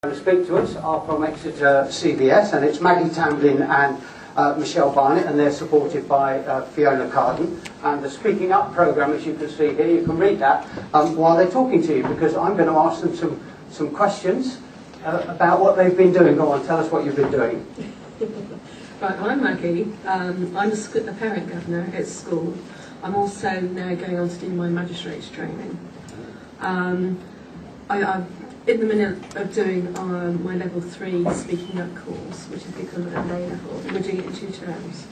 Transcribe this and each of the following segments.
Going to speak to us are from Exeter CBS, and it's Maggie Tamblin and Michelle Barnett, and they're supported by Fiona Carden. And the Speaking Up programme, as you can see here, you can read that while they're talking to you, because I'm going to ask them some questions about what they've been doing. Go on, tell us what you've been doing. Right, well, I'm Maggie. I'm a parent governor at school. I'm also now going on to do my magistrates training. I'm in the minute of doing my level 3 Speaking Up course, which is the equivalent of A-level. We're doing it in 2 terms,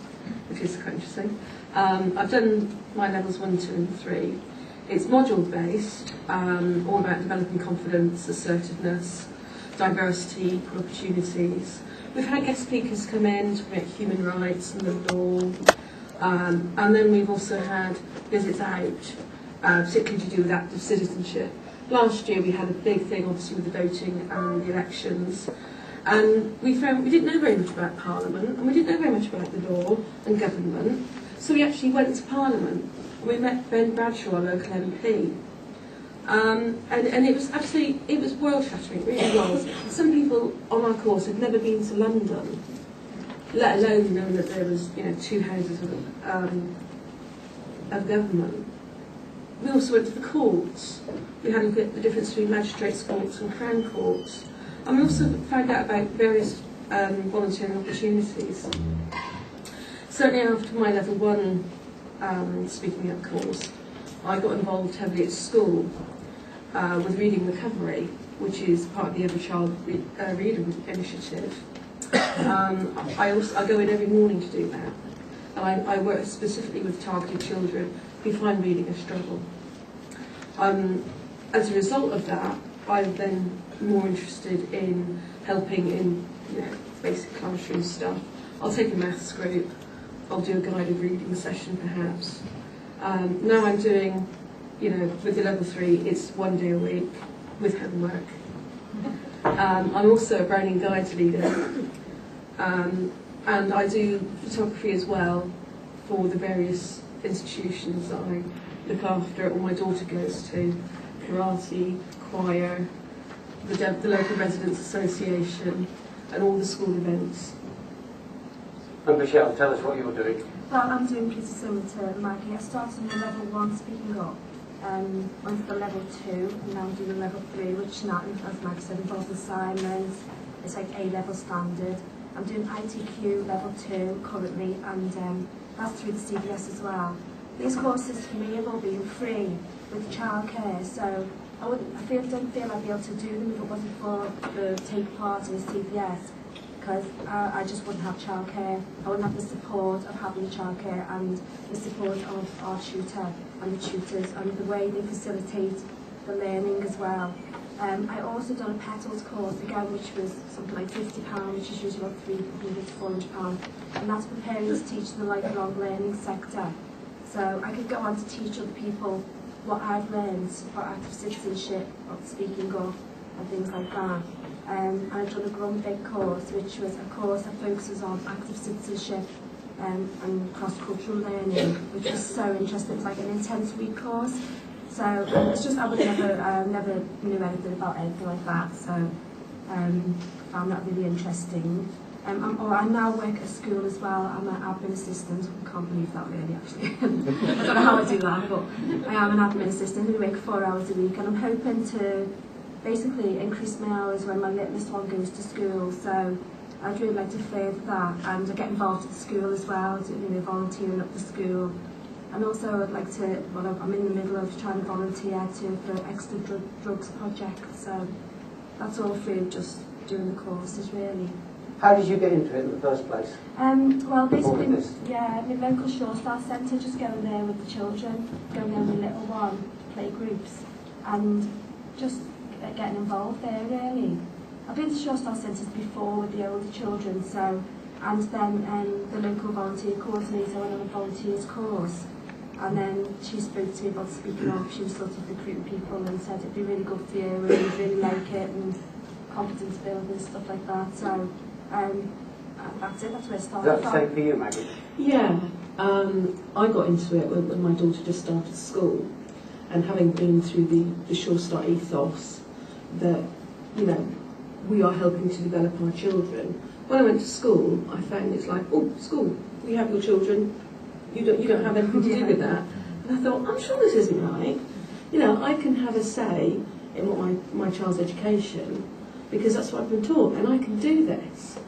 which is quite interesting. I've done my levels 1, 2 and 3. It's module based, all about developing confidence, assertiveness, diversity, equal opportunities. We've had guest speakers come in to talk about human rights and the law, and then we've also had visits out, particularly to do with active citizenship. Last year we had a big thing, obviously, with the voting and the elections, and we found we didn't know very much about Parliament, and we didn't know very much about the law and government, so we actually went to Parliament, and we met Ben Bradshaw, our local MP, and it was absolutely, it was world-shattering, it really was. Some people on our course had never been to London, let alone known that there was, 2 houses of government. We also went to the courts. We had a look at the difference between magistrates' courts and crown courts. And we also found out about various volunteering opportunities. Certainly after my level 1 Speaking Up course, I got involved heavily at school with Reading Recovery, which is part of the Every Child Reading Initiative. I go in every morning to do that. And I work specifically with targeted children who find reading a struggle. As a result of that, I'm then more interested in helping in basic classroom stuff. I'll take a maths group, I'll do a guided reading session perhaps. Now I'm doing, with the level 3, it's 1 day a week with homework. I'm also a Browning Guides leader. And I do photography as well for the various institutions that I look after, or my daughter goes to: karate, choir, the local residents association, and all the school events. And Michelle, tell us what you're doing. Well, I'm doing pretty similar to Maggie. I started on the level 1 Speaking Up, went for the level 2, and now I'm doing level 3, which now, as Maggie said, involves assignments. It's like A-level standard. I'm doing ITQ level 2 currently, and that's through the CBS as well. These courses for me have all been free with childcare, so I don't feel I'd be able to do them if it wasn't for the take part in the CBS, because I just wouldn't have childcare. I wouldn't have the support of having childcare and the support of our tutor and the tutors and the way they facilitate the learning as well. I also done a Petals course again, which was something like £50, which is usually about £300 to £400, and that's preparing to teach the lifelong learning sector. So I could go on to teach other people what I've learned about active citizenship, about speaking up, and things like that. And I've done a Grumbig course, which was a course that focuses on active citizenship and cross-cultural learning, which was so interesting. It was like an intense week course. So it's just, I would never knew anything about anything like that, so found that really interesting. I now work at a school as well. I'm an admin assistant. I can't believe that really, actually. I don't know how I do that, but I am an admin assistant who work 4 hours a week, and I'm hoping to basically increase my hours when my littlest one goes to school. So I'd really like to further that, and I get involved at the school as well, volunteering at the school. And also I'd like to, I'm in the middle of trying to volunteer for Exeter Drugs project, so that's all through just doing the courses really. How did you get into it in the first place? Well, basically, my local Shore Star Centre, just going there with the children, going there with the little one, play groups, and just getting involved there really. I've been to Shore Star Centres before with the older children, so, and then the local volunteer coordinator went on a volunteers course. And then she spoke to me about speaking up. She was sort of recruiting people and said it'd be really good for you and you'd really like it, and confidence building and stuff like that. So that's it, that's where I started. Is that the same for you, Maggie? Yeah, I got into it when my daughter just started school, and having been through the Sure Start ethos, that we are helping to develop our children. When I went to school, I found it's like, oh, school, we have your children, you don't have anything to do with that. And I thought, I'm sure this isn't right. You know, I can have a say in what my child's education, because that's what I've been taught, and I can do this.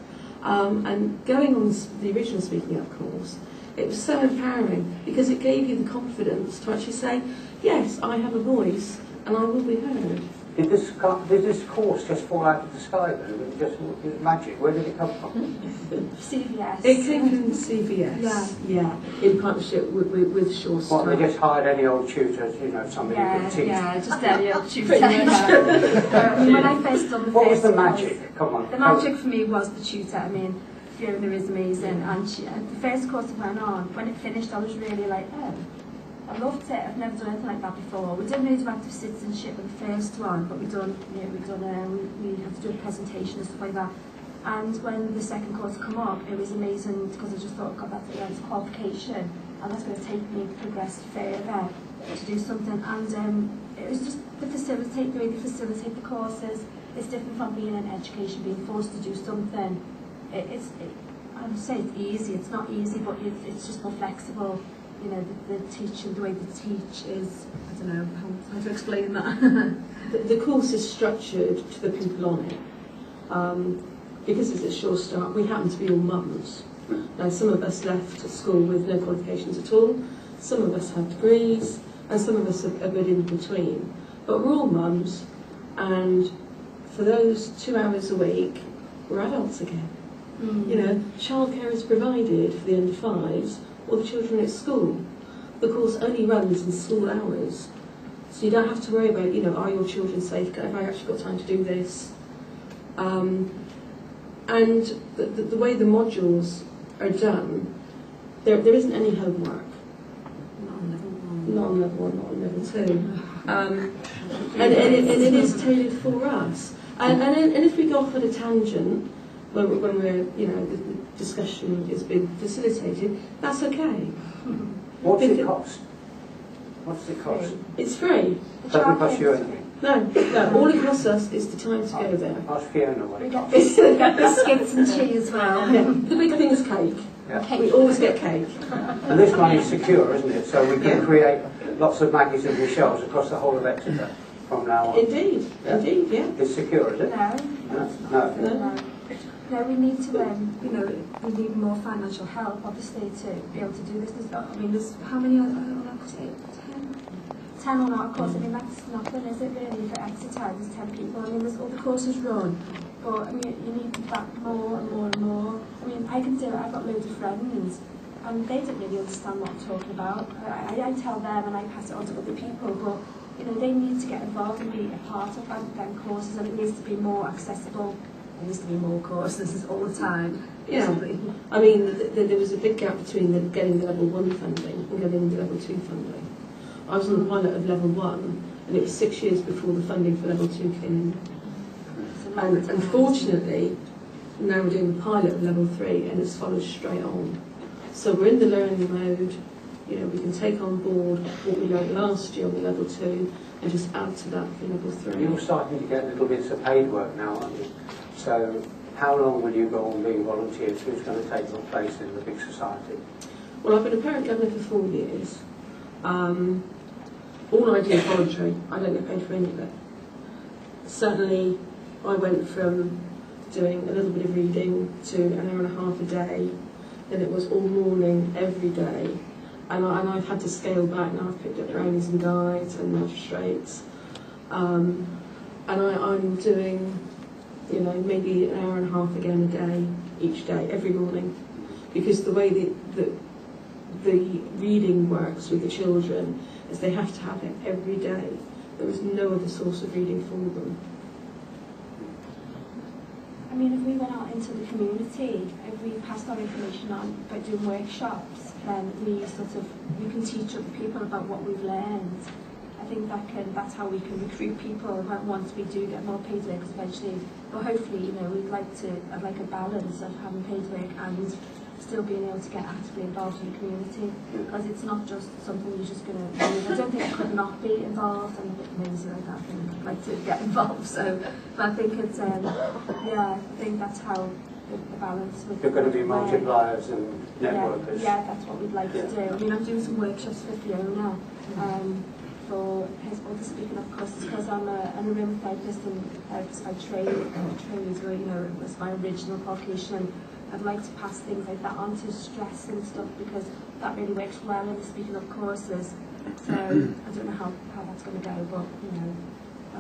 And going on the original Speaking Up course, it was so empowering, because it gave you the confidence to actually say, yes, I have a voice, and I will be heard. Did this course just fall out of the sky then? It was magic. Where did it come from? CVS. It came from CVS, yeah, in partnership with Shaw Start. What, they just hired any old tutors, you know, somebody who could teach? Yeah, just any old tutor. When I first done the What was first the magic? course, Come on. the magic for me was the tutor. I mean, Fiona is amazing, and the first course I went on, when it finished, I was really like, oh, I loved it. I've never done anything like that before. We did move active citizenship in the first one, but we had to do a presentation and stuff like that. And when the second course come up, it was amazing, because I just thought, God, that's a qualification, and that's going to take me progress further to do something. And it was just the way they facilitate the courses. It's different from being in education, being forced to do something. I would say it's easy. It's not easy, but it's just more flexible. You know, the teaching, the way they teach is, I don't know how to explain that. The course is structured to the people on it. Because it's a Shaw Start, we happen to be all mums. Now, some of us left school with no qualifications at all, some of us have degrees, and some of us are a bit in between. But we're all mums, and for those 2 hours a week, we're adults again. You know, childcare is provided for the under fives or the children at school. The course only runs in school hours, so you don't have to worry about, you know, are your children safe? Have I actually got time to do this? And the way the modules are done, there isn't any homework. Not on level 1. Not on level 1, not on level 2. And it is tailored for us. And if we go off on a tangent, when we're, you know, the discussion is being facilitated, that's okay. What's it cost? What's it cost? It's free. Doesn't cost you anything? No, all it costs us is the time to go there. Ask Fiona what We it got costs. biscuits and tea as well. Yeah. The big thing is cake. Yeah. We always get cake. And this money is secure, isn't it? So we can create lots of Maggies and Michelle's across the whole of Exeter from now on. Indeed, indeed, yeah. It's secure, is it? No. No, we need to, you know, we need more financial help, obviously, to be able to do this. There's how many on our course? 10 on our course. I mean, that's nothing, is it, really, for Exeter? There's 10 people. I mean, there's all the courses run, but I mean, you need to back more and more and more. I mean, I can do it. I've got loads of friends, and they don't really understand what I'm talking about. I tell them, and I pass it on to other people, but you know, they need to get involved and be a part of them courses, and it needs to be more accessible. There needs to be more courses all the time. Yeah, I mean, there was a big gap between getting the level 1 funding and getting the level 2 funding. I was on the pilot of level 1, and it was 6 years before the funding for level 2 came in. And unfortunately, now we're doing the pilot of level 3, and it's followed straight on. So we're in the learning mode. You know, we can take on board what we learned last year on the level 2 and just add to that for level 3. You're starting to get little bits of paid work now, aren't you? So how long will you go on being volunteers? Who's going to take your place in the big society? Well, I've been a parent governor for 4 years. All I do is voluntary. I don't get paid for any of it. Certainly, I went from doing a little bit of reading to an hour and a half a day. Then it was all morning, every day. And I've had to scale back now. I've picked up brownies and guides and magistrates. And I'm doing, you know, maybe an hour and a half again a day, each day, every morning. Because the way the reading works with the children is they have to have it every day. There is no other source of reading for them. I mean, if we went out into the community, if we passed our information on by doing workshops, then we can teach other people about what we've learned. I think that's how we can recruit people once we do get more paid work, because eventually, but hopefully, you know, I'd like a balance of having paid work and still being able to get actively involved in the community, because it's not just something you're just going to do. I don't think I could not be involved. I'm a bit lazy like that, and I'd like to get involved. So, but I think it's yeah, I think that's how the balance. With You're going to be multipliers and networkers. Yeah, that's what we'd like to do. I mean, I'm doing some workshops for Fiona for his other speaking up courses, because I'm a aromatherapist and I train as well, you know, it was my original qualification, and I'd like to pass things like that on to stress and stuff, because that really works well in the speaking up courses. So I don't know how that's going to go, but you know.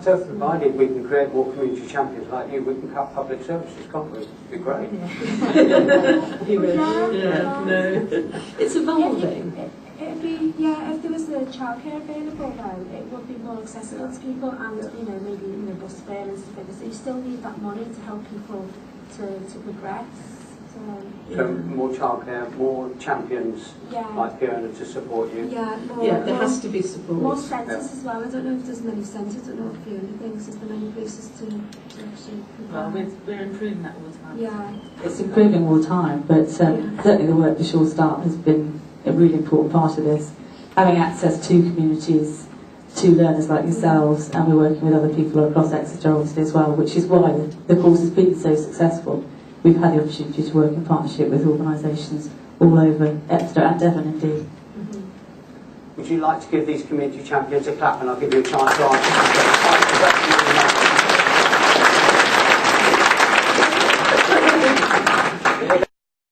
So provided we can create more community champions like you, we can cut public services, can't we? It'd be great. It's evolving. It'd be, yeah, if there was the childcare available then, it would be more accessible to people, and, you know, maybe, you know, bus fare and stuff like this. You still need that money to help people to progress. So more childcare, more champions like Fiona to support you. Yeah, there has to be support. More centres as well. I don't know if there's many centres. I don't know if Fiona thinks there's many places to actually prepare. Well, we're improving that all the time. Yeah. It's improving all the time, but certainly the work for Sure Start has been a really important part of this. Having access to communities, to learners like yourselves, and we're working with other people across Exeter obviously as well, which is why the course has been so successful. We've had the opportunity to work in partnership with organisations all over Exeter and Devon indeed. Would you like to give these community champions a clap, and I'll give you a chance to answer some questions?